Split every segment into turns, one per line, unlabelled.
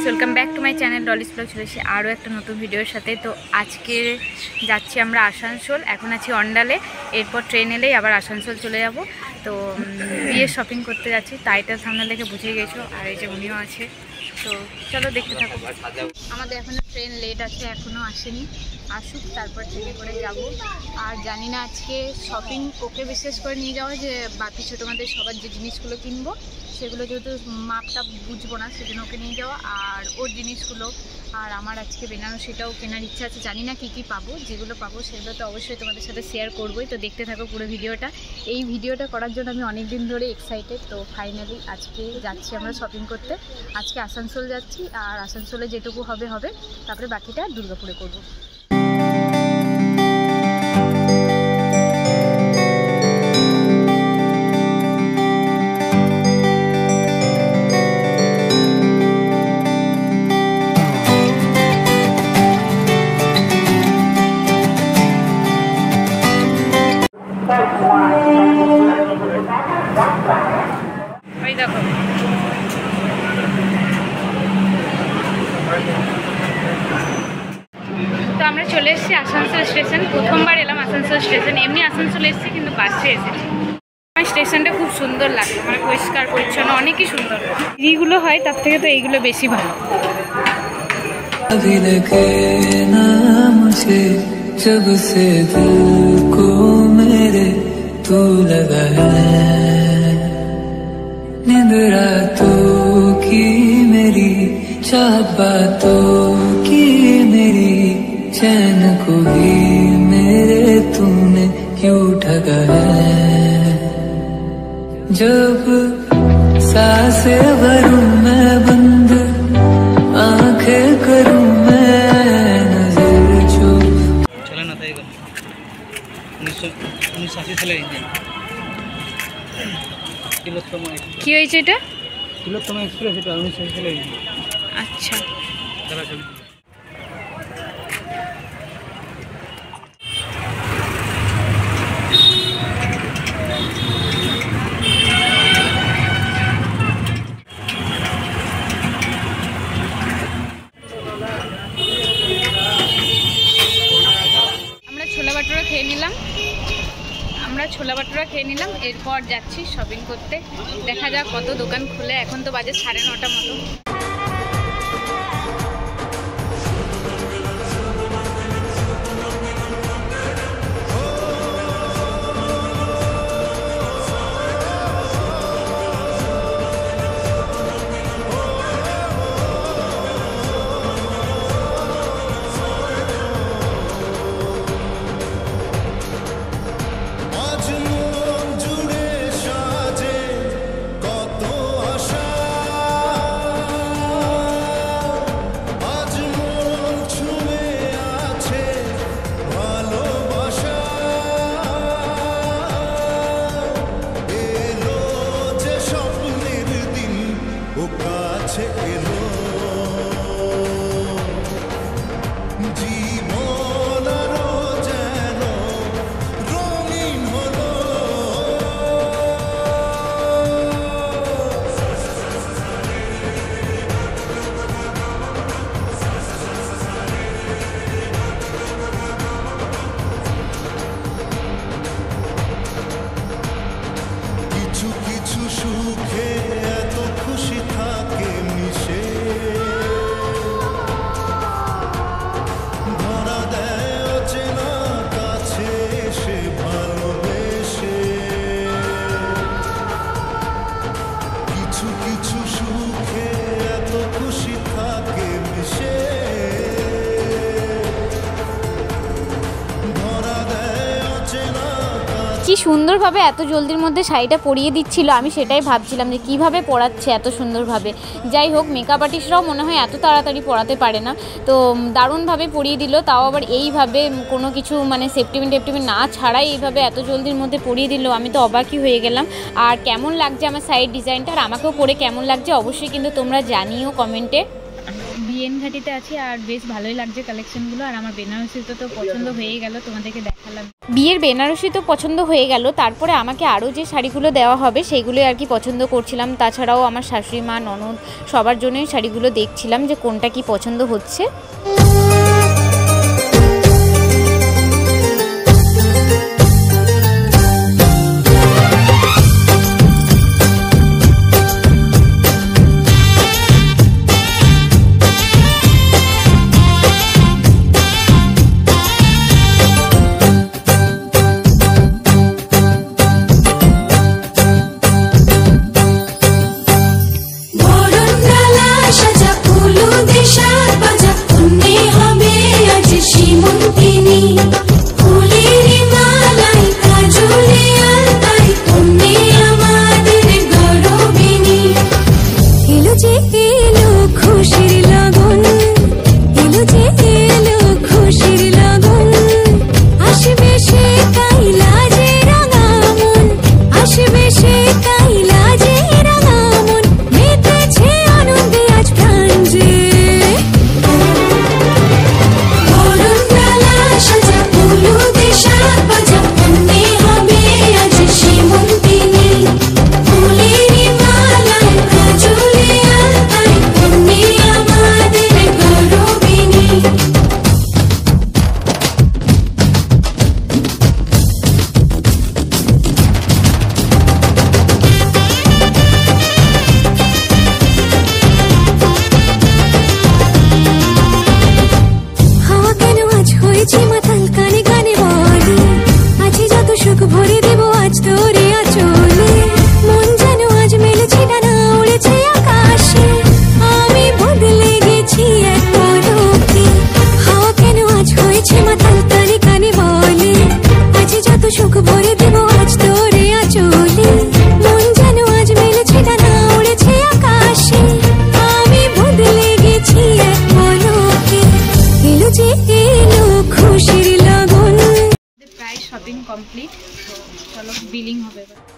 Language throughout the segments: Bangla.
Welcome back to my channel Dolly's blog. চলে এসেছি আরও একটা নতুন ভিডিওর সাথে। তো আজকে যাচ্ছি আমরা আসানসোল, এখন আছি অন্ডালে, এরপর ট্রেন এলেই আবার আসানসোল চলে যাব। তো বিয়ের শপিং করতে যাচ্ছি, টাইটেল সামনে দেখে বুঝে গেছো। আর এই যে উনিও আছে, তো চলো দেখতে থাকো। আমাদের এখনও ট্রেন লেট আছে, এখনও আসেনি, আসুক তারপর ট্রেনে করে যাব। আর জানি না আজকে শপিং ওকে বিশেষ করে নিয়ে যাওয়া, যে বাকি ছোটোমাদের সবার যে জিনিসগুলো কিনবো সেগুলো যেহেতু মাপটা বুঝবো না, সেজন্য ওকে নিয়ে যাওয়া। আর ওর জিনিসগুলো আর আমার আজকে বেনারসিটাও কেনার ইচ্ছা আছে। জানি না কী কী পাবো, যেগুলো পাবো সেগুলো তো অবশ্যই তোমাদের সাথে শেয়ার করবোই। তো দেখতে থাকো পুরো ভিডিওটা। এই ভিডিওটা করার জন্য আমি অনেক দিন ধরে এক্সাইটেড। তো ফাইনালি আজকে যাচ্ছি আমরা শপিং করতে। আজকে আসানসোল যাচ্ছি, আর আসানসোলে যেটুকু হবে হবে, তারপরে বাকিটা দুর্গাপুরে করবো। তো আমরা চলে এসেছি আসানসোল স্টেশন। প্রথমবার এলাম আসানসোল স্টেশন, এমনি আসানসোল এসেছি কিন্তু বাসে এসেছি। স্টেশনটা খুব সুন্দর লাগলো, মানে পরিষ্কার পরিচ্ছন্ন, অনেকই সুন্দর। এইগুলো হয় তার থেকে তো এইগুলো বেশি ভালো। जब से दिल को मेरे तू लगा है, नींद रातों की मेरी, चाहत बातों की मेरी, चैन को भी मेरे तूने क्यों ठगा है। जब सांसें भरूं मैं बंद, आंखें करूं কি হয়েছে এটা? তিলোত্তম এক্সপ্রেস, এটা 1980 সালে। আচ্ছা, ছোলা ভাটুরা খেয়ে নিলাম, এরপর যাচ্ছি শপিং করতে। দেখা যাক কত দোকান খুলে, এখন তো বাজে 9:30 মতো। কি সুন্দরভাবে এত জলদির মধ্যে শাড়িটা পরিয়ে দিচ্ছিল, আমি সেটাই ভাবছিলাম যে কিভাবে পরাচ্ছে এত সুন্দরভাবে। যাই হোক, মেকআপ আর্টিস্টরাও মনে হয় এত তাড়াতাড়ি পরাতে পারে না, তো দারুণভাবে পরিয়ে দিল। তাও আবার এইভাবে কোনো কিছু মানে সেফটিপিন টেফটিপিন না ছাড়াই এইভাবে এত জলদির মধ্যে পরিয়ে দিল, আমি তো অবাকই হয়ে গেলাম। আর কেমন লাগছে আমার সাইড ডিজাইনটা, আর আমাকেও পরে কেমন লাগছে অবশ্যই কিন্তু তোমরা জানিও কমেন্টে। বিএন ঘাটিতে আছি আর বেশ ভালোই লাগছে কালেকশনগুলো। আর আমার বেনারসি তো পছন্দ হয়ে গেল, তোমাদেরকে দেখালাম। বিয়ের বেনারসি তো পছন্দ হয়ে গেল, তারপরে আমাকে আরও যে শাড়িগুলো দেওয়া হবে সেইগুলোই আর কি পছন্দ করছিলাম। তাছাড়াও আমার শাশুড়ি মা, ননদ সবার জন্যই শাড়িগুলো দেখছিলাম যে কোনটা কি পছন্দ হচ্ছে।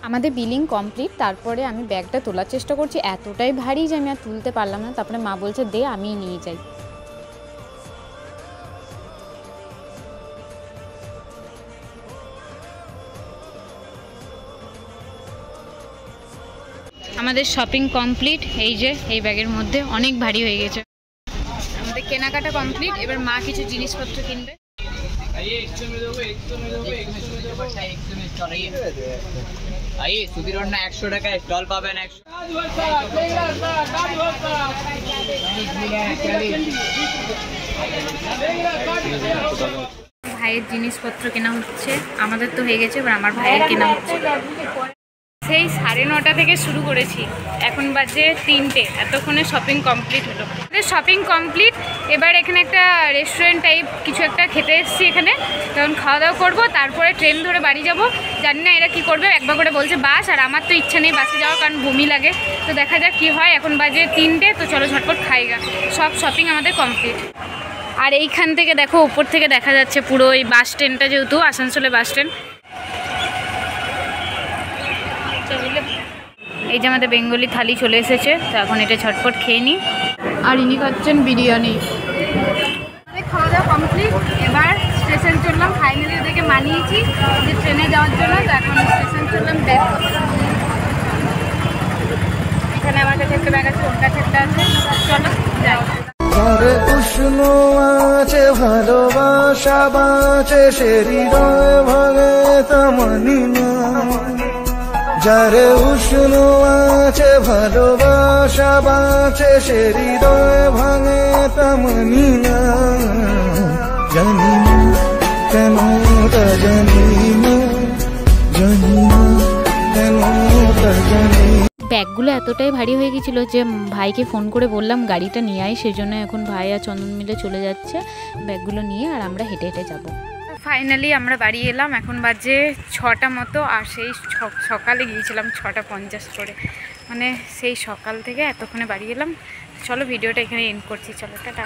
আমাদের বিলিং কমপ্লিট। তারপরে আমি ব্যাগটা তোলার চেষ্টা করছি, এতটাই ভারী যে আমি আর তুলতে পারলাম না। তারপরে মা বলছে দে আমিই নিয়ে যাই। আমাদের শপিং কমপ্লিট। এই যে এই ব্যাগের মধ্যে অনেক ভারী হয়ে গেছে। আমাদের কেনাকাটা কমপ্লিট। এবার মা কিছু জিনিসপত্র কিনবে।
সুধীর 100 টাকায় স্টল পাবেন।
ভাইয়ের জিনিসপত্র কেনা হচ্ছে, আমাদের তো হয়ে গেছে, এবার আমার ভাইয়ের কেনা হচ্ছে। সেই 9:30 থেকে শুরু করেছি, এখন বাজে 3টে। এতক্ষণে শপিং কমপ্লিট হলো। Shopping complete. এবার এখানে একটা রেস্টুরেন্ট টাইপ কিছু একটা খেতে এসেছি এখানে, তখন খাওয়া দাওয়া করবো, তারপরে ট্রেন ধরে বাড়ি যাব। জানি না এরা কী করবে, একবার করে বলছে বাস, আর আমার তো ইচ্ছা নেই বাসে যাওয়ার, কারণ বমি লাগে। তো দেখা যাক কী হয়। এখন বাজে 3টে, তো চলো ঝটপট খাইগা। সব শপিং আমাদের কমপ্লিট। আর এইখান থেকে দেখো, উপর থেকে দেখা যাচ্ছে পুরো এই বাস স্ট্যান্ডটা, যেহেতু আসানসোলে বাস স্ট্যান্ড। এই যে আমাদের বেঙ্গলি থালি চলে এসেছে, তো এখন এটা ঝটপট খেয়ে নিই। আর ইনি খাচ্ছেন বিরিয়ানি। আমাদের খাওয়া দাওয়া কমপ্লিট। এবার স্টেশন চললাম। ফাইনালি ওদেরকে মানিয়েছি যে ট্রেনে যাওয়ার জন্য, তো এখন স্টেশন চললাম। এখানে আমার কাছে একটা ব্যাগ আছে, ওর কাছে একটা আছে। চলো যাই।
উষ্ণ আছে ভালোবাসা বাঁচে, সে হৃদয় ভাঙে তা মানি না। যারে উষ্ণ আছে ভালোবাসা বাঁচে, সে হৃদয় ভাঙে তা মানি না। জানি না কেন তা জানি না, জানি না কেন তা জানি।
ব্যাগগুলো এতটাই ভারী হয়ে গেছিলো যে ভাইকে ফোন করে বললাম গাড়িটা নিয়ে আয়। সেজন্য এখন ভাই আর চন্দন মিলে চলে যাচ্ছে ব্যাগগুলো নিয়ে, আর আমরা হেঁটে হেঁটে যাব। ফাইনালি আমরা বাড়ি এলাম। এখন বাজে 6টা মতো। আর সেই সকালে গিয়েছিলাম 6:50 করে, মানে সেই সকাল থেকে এতক্ষণে বাড়ি এলাম। চলো ভিডিওটা এখানে এন্ড করছি। চলো টাটা।